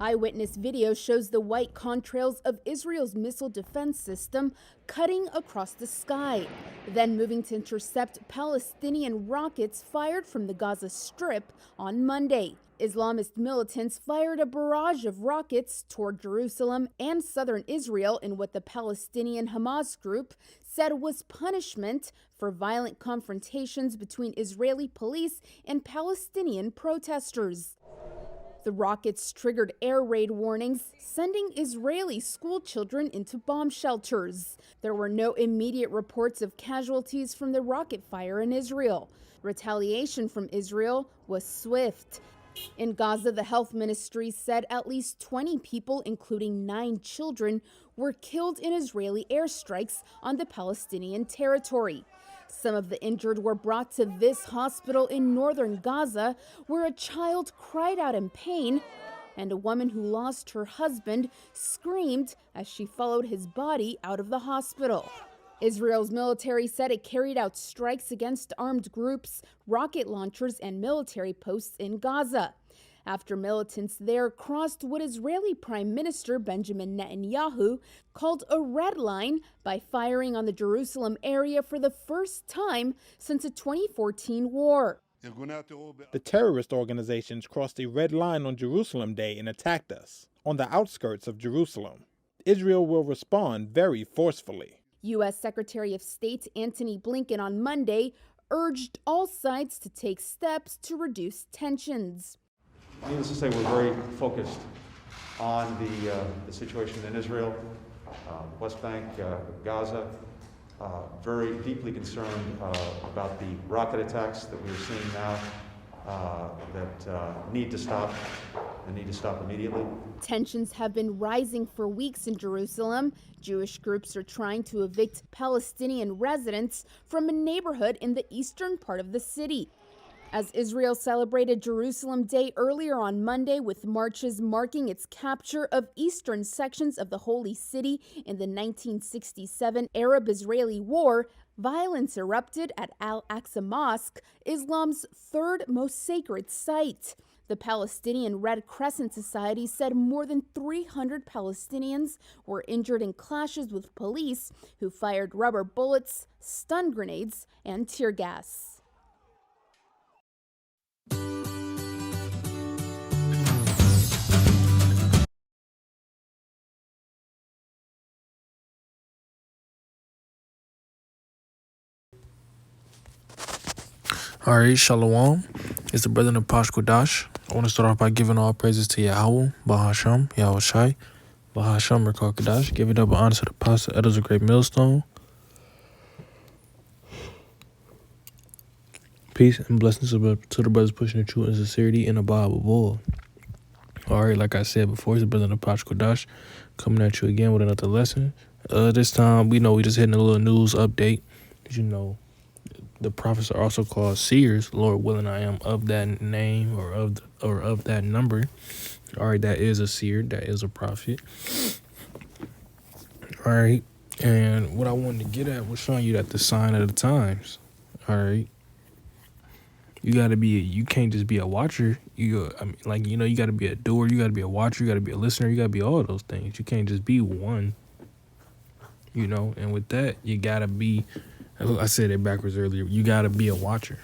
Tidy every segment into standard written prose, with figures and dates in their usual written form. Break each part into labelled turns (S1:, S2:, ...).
S1: Eyewitness video shows the white contrails of Israel's missile defense system cutting across the sky, then moving to intercept Palestinian rockets fired from the Gaza Strip on Monday. Islamist militants fired a barrage of rockets toward Jerusalem and southern Israel in what the Palestinian Hamas group said was punishment for violent confrontations between Israeli police and Palestinian protesters. The rockets triggered air raid warnings, sending Israeli school children into bomb shelters. There were no immediate reports of casualties from the rocket fire in Israel. Retaliation from Israel was swift. In Gaza, the health ministry said at least 20 people, including 9 children, were killed in Israeli airstrikes on the Palestinian territory. Some of the injured were brought to this hospital in northern Gaza, where a child cried out in pain, and a woman who lost her husband screamed as she followed his body out of the hospital. Israel's military said it carried out strikes against armed groups, rocket launchers, and military posts in Gaza, after militants there crossed what Israeli Prime Minister Benjamin Netanyahu called a red line by firing on the Jerusalem area for the first time since the 2014 war.
S2: The terrorist organizations crossed a red line on Jerusalem Day and attacked us on the outskirts of Jerusalem. Israel will respond very forcefully.
S1: U.S. Secretary of State Antony Blinken on Monday urged all sides to take steps to reduce tensions.
S3: Needless to say, we're very focused on the situation in Israel, West Bank, Gaza. Very deeply concerned about the rocket attacks that we're seeing now that need to stop and need to stop immediately.
S1: Tensions have been rising for weeks in Jerusalem. Jewish groups are trying to evict Palestinian residents from a neighborhood in the eastern part of the city. As Israel celebrated Jerusalem Day earlier on Monday with marches marking its capture of eastern sections of the Holy City in the 1967 Arab-Israeli War, violence erupted at Al-Aqsa Mosque, Islam's third most sacred site. The Palestinian Red Crescent Society said more than 300 Palestinians were injured in clashes with police who fired rubber bullets, stun grenades, and tear gas.
S4: Alright, Shalom. It's the brother of Pash Kodash. I want to start off by giving all praises to Yahweh, Bahasham, Yahweh Shai, Bahasham, Rekar Kodash. Give it up honor to the Pastor Elders of Great Millstone. Peace and blessings to the brothers pushing the truth and sincerity in the Bible bull. Alright, like I said before, it's the brother of Pash Kodash coming at you again with another lesson. This time, we just hitting a little news update. The prophets are also called seers. Lord willing, I am of that name or of that number. All right, that is a seer. That is a prophet. All right, and what I wanted to get at was showing you that the sign of the times. All right, you can't just be a watcher. You got to be a doer. You got to be a watcher. You got to be a listener. You got to be all those things. You can't just be one. And with that, you got to be. I said it backwards earlier. You got to be a watcher.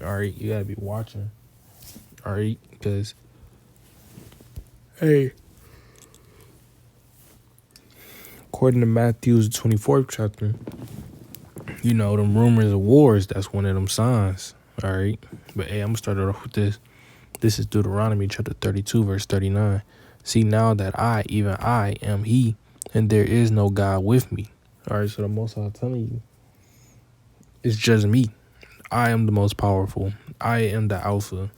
S4: All right? You got to be watching. All right? Because, hey, according to Matthew's 24th chapter, them rumors of wars, that's one of them signs. All right? But, hey, I'm going to start it off with this. This is Deuteronomy chapter 32, verse 39. See now that I, even I, am he, and there is no God with me. All right? So the Most High telling you, it's just me. I am the most powerful. I am the Alpha.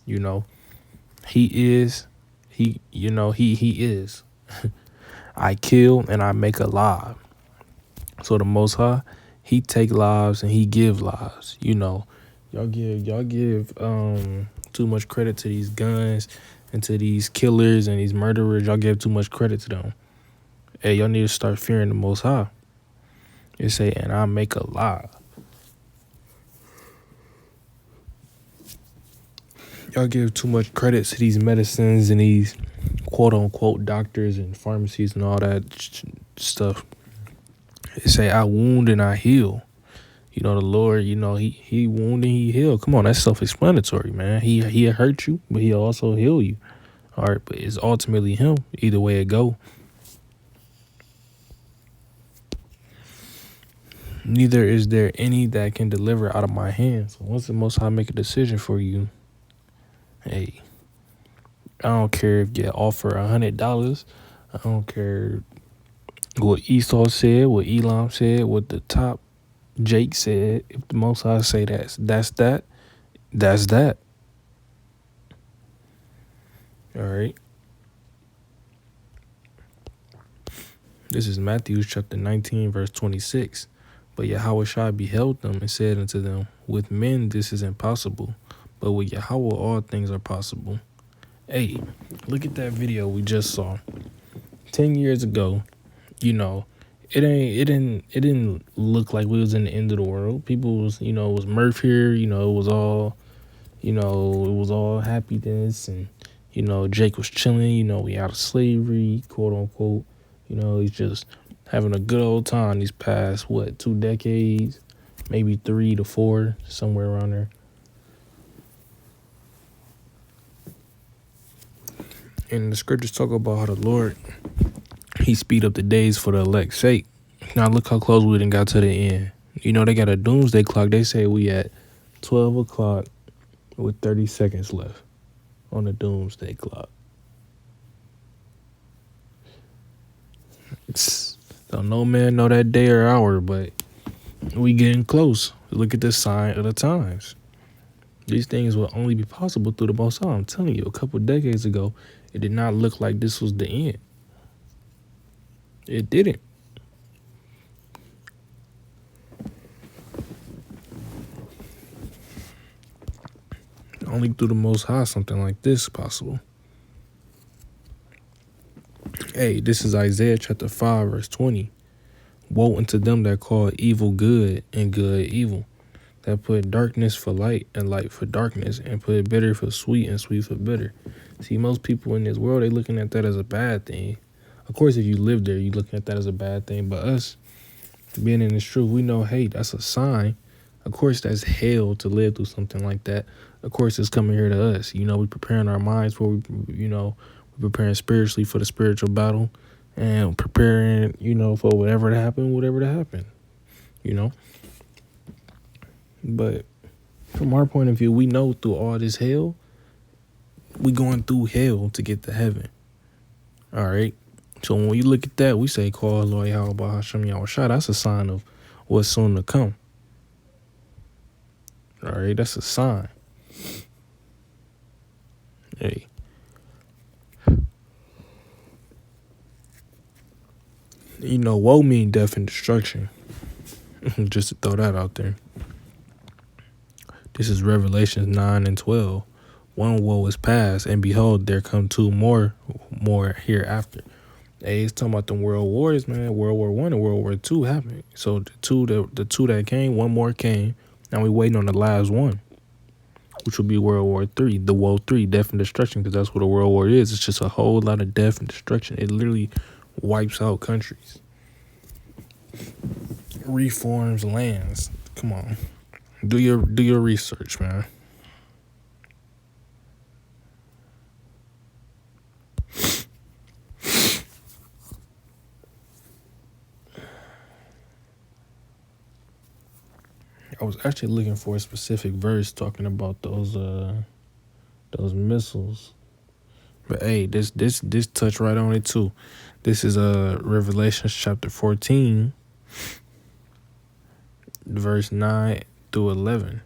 S4: He is. He is. I kill and I make alive. So the Most High, he take lives and he give lives. Y'all give too much credit to these guns and to these killers and these murderers. Y'all give too much credit to them. Hey, y'all need to start fearing the Most High. It say, and I make alive. Y'all give too much credit to these medicines and these quote unquote doctors and pharmacies and all that stuff. It say, I wound and I heal. You know, the Lord, you know, he wound and he healed. Come on, that's self-explanatory, man. He hurt you, but he'll also heal you. All right, but it's ultimately him. Either way it go. Neither is there any that can deliver out of my hands. So once the Most High make a decision for you, hey, I don't care if you offer $100. I don't care what Esau said, what Elam said, what the top Jake said. If the Most High say that's that. All right. This is Matthew chapter 19, verse 26. But Yahushua beheld them and said unto them, with men this is impossible, but with Yahweh all things are possible. Hey, look at that video we just saw. 10 years ago, you know, it didn't look like we was in the end of the world. People was, you know, it was Murph here, you know, it was all happiness, and, you know, Jake was chilling, you know, we out of slavery, quote unquote. You know, he's just having a good old time these past, 2 decades, maybe 3 to 4, somewhere around there. And the scriptures talk about how the Lord, he speed up the days for the elect's sake. Now look how close we done got to the end. You know, they got a doomsday clock. They say we at 12 o'clock with 30 seconds left on the doomsday clock. Don't no man know that day or hour, but we getting close. Look at the sign of the times. These things will only be possible through the Most High. I'm telling you, a couple decades ago, it did not look like this was the end. It didn't. Only through the Most High something like this is possible. Hey, this is Isaiah chapter 5, verse 20. Woe unto them that call evil good and good evil, that put darkness for light and light for darkness, and put bitter for sweet and sweet for bitter. See, most people in this world, they looking at that as a bad thing. Of course, if you live there, you looking at that as a bad thing. But us, being in this truth, we know, hey, that's a sign. Of course, that's hell to live through something like that. Of course, it's coming here to us. You know, we preparing our minds for, we're preparing spiritually for the spiritual battle, and preparing, for whatever to happen, But from our point of view, we know through all this hell, we going through hell to get to heaven. All right. So when we look at that, we say, call Lord Yahweh Hashem Yahushua. That's a sign of what's soon to come. All right. That's a sign. Hey. Woe mean death and destruction. Just to throw that out there. This is Revelations 9 and 12. One woe is past, and behold, there come 2 more hereafter. Hey, it's talking about the world wars, man. World War I and World War II happened. So the two that came, one more came. Now we waiting on the last one, which will be World War III. The Woe 3, death and destruction, because that's what a world war is. It's just a whole lot of death and destruction. It literally wipes out countries, reforms lands. Come on, do your research, man. I was actually looking for a specific verse talking about those missiles, but hey, this touch right on it too. This is Revelation chapter 14, verse 9 through 11.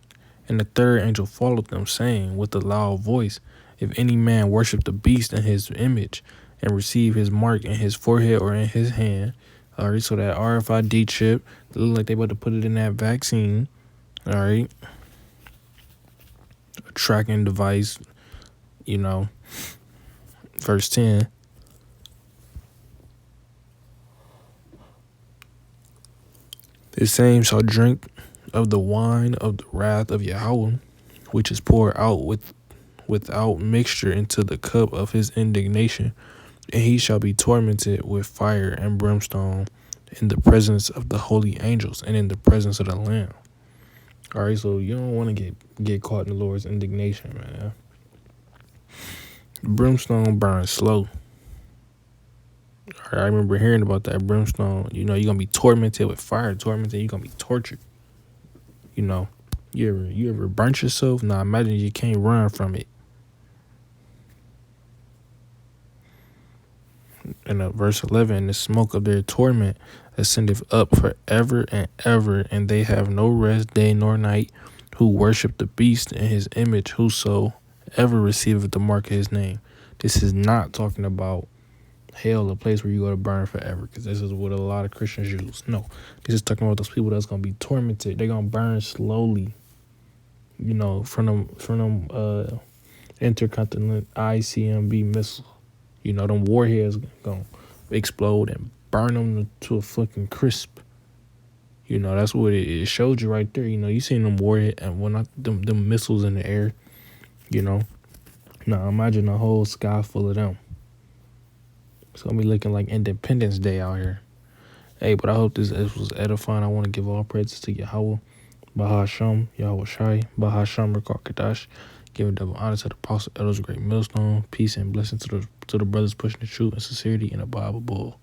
S4: And the third angel followed them, saying with a loud voice, if any man worship the beast and his image, and receive his mark in his forehead or in his hand. All right, so that RFID chip, it look like they about to put it in that vaccine. All right, a tracking device, verse 10. The same shall drink of the wine of the wrath of Yahweh, which is poured out without mixture into the cup of his indignation. And he shall be tormented with fire and brimstone in the presence of the holy angels and in the presence of the Lamb. All right, so you don't want to get caught in the Lord's indignation, man. Brimstone burns slow. All right, I remember hearing about that brimstone. You know, you're going to be tormented with fire, tormented. You're going to be tortured. You know, you ever burnt yourself? Now, imagine you can't run from it. And verse 11, the smoke of their torment ascendeth up forever and ever, and they have no rest day nor night, who worship the beast and his image, whoso ever receiveth the mark of his name. This is not talking about hell, a place where you go to burn forever, because this is what a lot of Christians use. No, this is talking about those people that's going to be tormented. They're going to burn slowly, you know, from them intercontinental ICBM missiles. You know, them warheads going to explode and burn them to a fucking crisp. You know, that's what it showed you right there. You know, you seen them warhead and when not them missiles in the air, you know. Now imagine a whole sky full of them. It's going to be looking like Independence Day out here. Hey, but I hope this was edifying. I want to give all praises to Yahweh, Bahasham, Yahweh Shai, Bahasham, Rakakadash. Give a double honor to the apostle, elders, great millstone. Peace and blessing to the brothers pushing the truth and sincerity in the Bible bull.